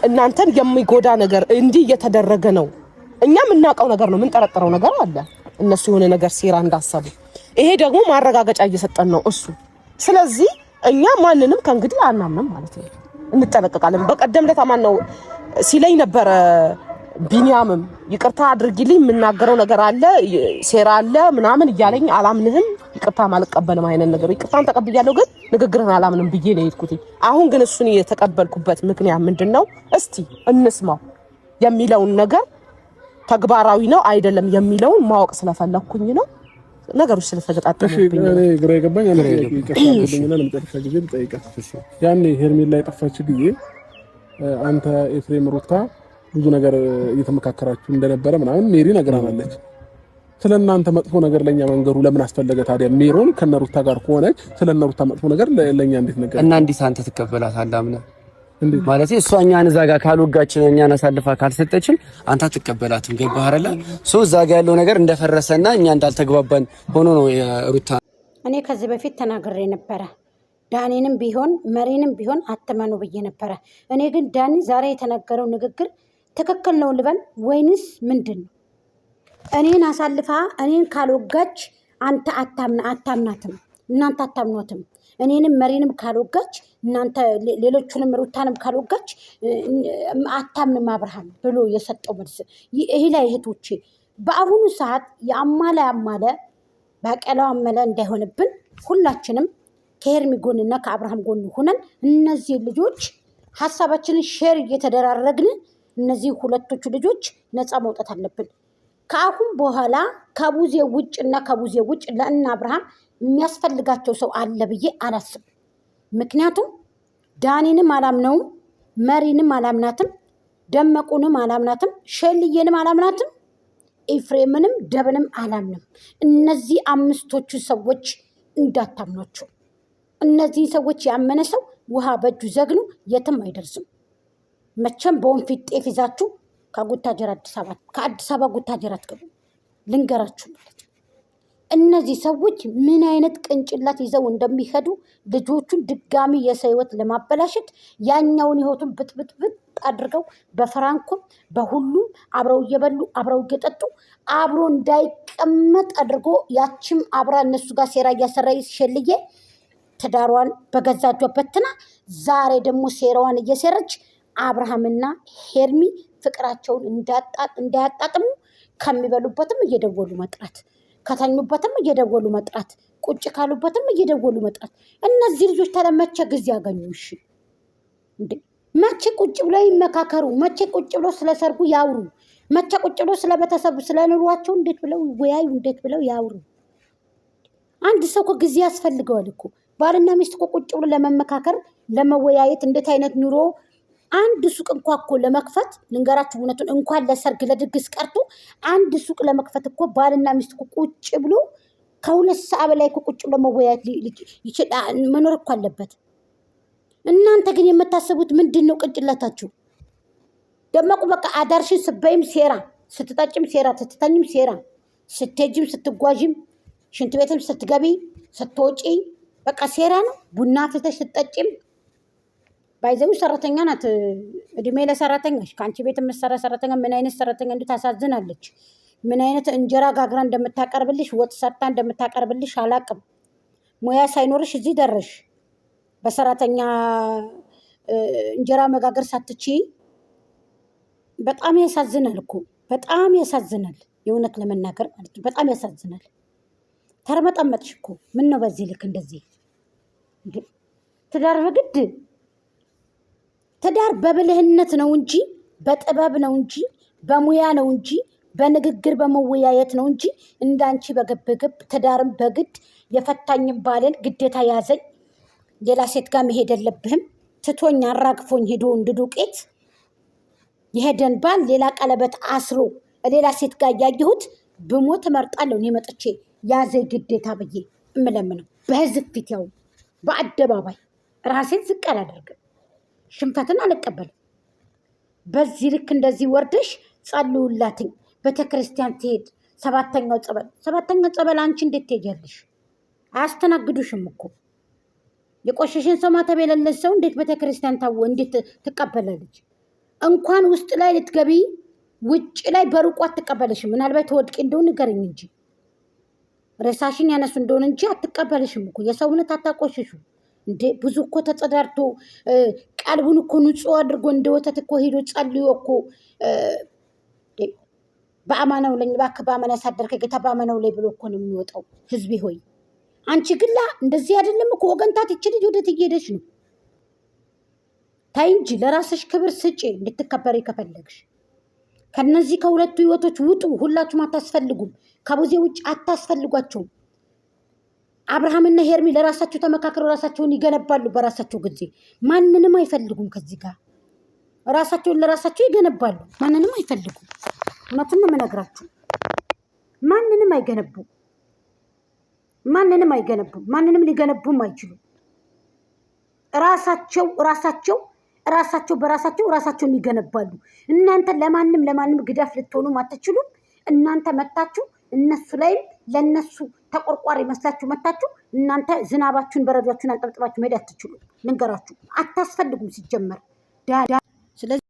እናንተን የሚጎዳ ነገር እንዲህ እየተደረገ ነው። እኛም እናውቀው ነገር ነው፣ ምን ጠረጥረው ነገር አለ እነሱ የሆነ ነገር ሴራ እንዳሰቡ። ይሄ ደግሞ ማረጋገጫ እየሰጠን ነው እሱ። ስለዚህ እኛ ማንንም ከእንግዲህ አናምንም ማለት ነው፣ እንጠነቀቃለን። በቀደም ለታማን ነው ሲለኝ ነበር ቢኒያምም ይቅርታ አድርጊልኝ የምናገረው ነገር አለ ሴራ አለ ምናምን እያለኝ አላምንህም ይቅርታ ማልቀበልም አይነት ነገር ይቅርታን ተቀብያለሁ ግን ንግግርን አላምንም ብዬ ነው የሄድኩት። አሁን ግን እሱን የተቀበልኩበት ምክንያት ምንድነው? እስቲ እንስማው የሚለውን ነገር ተግባራዊ ነው አይደለም የሚለውን ማወቅ ስለፈለኩኝ ነው። ነገሮች ስለተገጣጠሙብኝ ነው። እኔ ግራ ይገባኝ አለ ይቅርታልኝና ለመጨረሻ ጊዜ ልጠይቃት። ያኔ ሄርሜላ ላይ ጠፋች ጊዜ አንተ ኤፍሬም ሩታ ብዙ ነገር እየተመካከራችሁ እንደነበረ ምናምን ሜሪ ነገራናለች። ስለናንተ መጥፎ ነገር ለኛ መንገሩ ለምን አስፈለገ ታዲያ? ሜሮን ከነሩታ ጋር ሆነች ስለነሩታ መጥፎ ነገር ለኛ እንዴት ነገር እና እንዴት አንተ ትቀበላታለህ? አምነ ማለት እሷ እኛን እዛ ጋር ካልወጋችን እኛን አሳልፋ ካልሰጠችን አንተ ትቀበላትም። ገባህ አይደለ? ሶ እዛ ጋር ያለው ነገር እንደፈረሰና እኛ እንዳልተግባባን ሆኖ ነው ሩታ። እኔ ከዚህ በፊት ተናግሬ ነበረ ዳኒንም ቢሆን መሪንም ቢሆን አትመኑ ብዬ ነበረ። እኔ ግን ዳኒ ዛሬ የተናገረው ንግግር ትክክል ነው ልበል ወይንስ ምንድነው? እኔን አሳልፋ እኔን ካልወጋች አንተ አታምናትም፣ እናንተ አታምኗትም። እኔንም መሪንም ካልወጋች እናንተ ሌሎቹንም ሩታንም ካልወጋች አታምንም አብርሃም ብሎ የሰጠው መልስ ይሄ ላይ እህቶቼ፣ በአሁኑ ሰዓት ያማለ ባቀላው አመለ እንዳይሆንብን ሁላችንም ከሄርሚ ጎንና ከአብርሃም ጎን ሆነን እነዚህ ልጆች ሐሳባችንን ሼር እየተደራረግን እነዚህ ሁለቶቹ ልጆች ነፃ መውጣት አለብን። ከአሁን በኋላ ከቡዜ ውጭና ከቡዜ ውጭ ለእነ አብርሃም የሚያስፈልጋቸው ሰው አለ ብዬ አላስብም። ምክንያቱም ዳኒንም አላምነውም፣ መሪንም አላምናትም፣ ደመቁንም አላምናትም፣ ሸልዬንም አላምናትም፣ ኤፍሬምንም ደብንም አላምንም። እነዚህ አምስቶቹ ሰዎች እንዳታምኗቸው። እነዚህ ሰዎች ያመነ ሰው ውሃ በእጁ ዘግኑ የትም አይደርስም። መቼም በወንፊት ጤፍ ይዛችሁ ከአዲስ አበባ ጉታጀራ አትገቡ። ልንገራችሁ ማለት እነዚህ ሰዎች ምን አይነት ቅንጭላት ይዘው እንደሚሄዱ ልጆቹን ድጋሚ የሰው ህይወት ለማበላሸት ያኛውን ህይወቱን ብጥብጥብጥ አድርገው በፍራንኩም በሁሉም አብረው እየበሉ አብረው እየጠጡ አብሮ እንዳይቀመጥ አድርጎ ያችም አብራ እነሱ ጋር ሴራ እያሰራ ሸልዬ ትዳሯን በገዛጇ በትና ዛሬ ደግሞ ሴራዋን እየሰረች አብርሃምና ሄርሚ ፍቅራቸውን እንዳያጣጥሙ ከሚበሉበትም እየደወሉ መጥራት፣ ከተኙበትም እየደወሉ መጥራት፣ ቁጭ ካሉበትም እየደወሉ መጥራት። እነዚህ ልጆች ተለመቸ ጊዜ ያገኙ። እሺ እንዴ መቼ ቁጭ ብለው ይመካከሩ? መቼ ቁጭ ብለው ስለሰርጉ ያውሩ? መቼ ቁጭ ብለው ስለቤተሰብ ስለኑሯቸው እንዴት ብለው ወያዩ? እንዴት ብለው ያውሩ? አንድ ሰው እኮ ጊዜ ያስፈልገዋል እኮ። ባልና ሚስት እኮ ቁጭ ብሎ ለመመካከር ለመወያየት እንዴት አይነት ኑሮ አንድ ሱቅ እንኳን እኮ ለመክፈት ልንገራችሁ እውነቱን እንኳን ለሰርግ ለድግስ ቀርቶ አንድ ሱቅ ለመክፈት እኮ ባልና ሚስት እኮ ቁጭ ብሎ ከ2 ሰዓት በላይ እኮ ቁጭ ብሎ መወያየት መኖር እኮ አለበት። እናንተ ግን የምታስቡት ምንድን ነው? ቅንጭላታችሁ ደመቁ በቃ አዳርሽን ስበይም ሴራ፣ ስትጠጭም ሴራ፣ ስትተኝም ሴራ፣ ስትሄጂም ስትጓዥም ሽንት ቤትም ስትገቢ ስትወጪ በቃ ሴራ ነው። ቡና አፍልተሽ ስትጠጭም ባይዘው ሰራተኛ ናት። እድሜ ለሰራተኛሽ። ከአንቺ ቤት የምትሰራ ሰራተኛ ምን አይነት ሰራተኛ እንዴት ታሳዝናለች! ምን አይነት እንጀራ ጋግራ እንደምታቀርብልሽ ወጥ ሰርታ እንደምታቀርብልሽ አላቅም። ሙያ ሳይኖርሽ እዚህ ደረሽ። በሰራተኛ እንጀራ መጋገር ሳትቺ በጣም ያሳዝናል እኮ በጣም ያሳዝናል። የእውነት ለመናገር ማለት ነው በጣም ያሳዝናል። ተርመጠመጥሽ እኮ ምን ነው በዚህ ልክ እንደዚህ? ትዳር በግድ ትዳር በብልህነት ነው እንጂ በጥበብ ነው እንጂ በሙያ ነው እንጂ በንግግር በመወያየት ነው እንጂ እንዳንቺ በግብግብ ትዳርም በግድ የፈታኝም ባልን ግዴታ ያዘኝ ሌላ ሴት ጋር መሄድ የለብህም ትቶኝ አራግፎኝ ሄዶ እንደ ዱቄት የሄደን ባል ሌላ ቀለበት አስሮ ሌላ ሴት ጋር ያየሁት ብሞት እመርጣለሁ። እኔ መጥቼ ያዘኝ ግዴታ ብዬ እምለምነው በህዝብ ፊት ያው በአደባባይ ራሴን ዝቅ አላደርግም። ሽንፈትን አልቀበልም። በዚህ ልክ እንደዚህ ወርደሽ ጸልዩላትኝ ቤተክርስቲያን ትሄድ ሰባተኛው ጸበል አንቺ እንዴት ትሄጃለሽ? አያስተናግዱሽም እኮ የቆሸሽን ሰው ማተብ የሌለሽ ሰው እንዴት ቤተክርስቲያን እንዴት ትቀበላለች? እንኳን ውስጥ ላይ ልትገቢ ውጭ ላይ በሩቁ አትቀበልሽም። ምናልባት ተወድቂ እንደሆነ ንገረኝ እንጂ ሬሳሽን ያነሱ እንደሆነ እንጂ አትቀበልሽም እኮ። የሰውነት አታቆሽሹ እንዴ! ብዙ እኮ ተጸዳርቶ ቀልቡን እኮ ንጹህ አድርጎ እንደ ወተት እኮ ሄዶ ጸልዮ እኮ በአማናው ለኝ ባክ በአማና ያሳደርከ ጌታ በአማናው ላይ ብሎ እኮ ነው የሚወጣው። ህዝቤ ሆይ አንቺ ግላ እንደዚህ አይደለም እኮ ወገንታት። ይች ልጅ ወደ ትሄደሽ ነው? ታይ እንጂ ለራስሽ ክብር ስጪ እንድትከበሪ ከፈለግሽ። ከነዚህ ከሁለቱ ህይወቶች ውጡ። ሁላችሁም አታስፈልጉም። ከቡዜ ውጭ አታስፈልጓቸውም። አብርሃምና ሄርሚ ለራሳቸው ተመካክረው ራሳቸውን ይገነባሉ በራሳቸው ጊዜ። ማንንም አይፈልጉም። ከዚህ ጋር ራሳቸውን ለራሳቸው ይገነባሉ። ማንንም አይፈልጉም። እውነቱን ነው የምነግራችሁ። ማንንም አይገነቡም። ማንንም ሊገነቡም አይችሉም። ራሳቸው በራሳቸው ራሳቸውን ይገነባሉ። እናንተ ለማንም ግዳፍ ልትሆኑ አትችሉም። እናንተ መታችሁ እነሱ ላይ ለነሱ ተቆርቋሪ መስላችሁ መታችሁ እናንተ ዝናባችሁን በረዷችሁን አንጠብጥባችሁ መሄድ አትችሉም። ልንገራችሁ፣ አታስፈልጉም ሲጀመር። ስለዚህ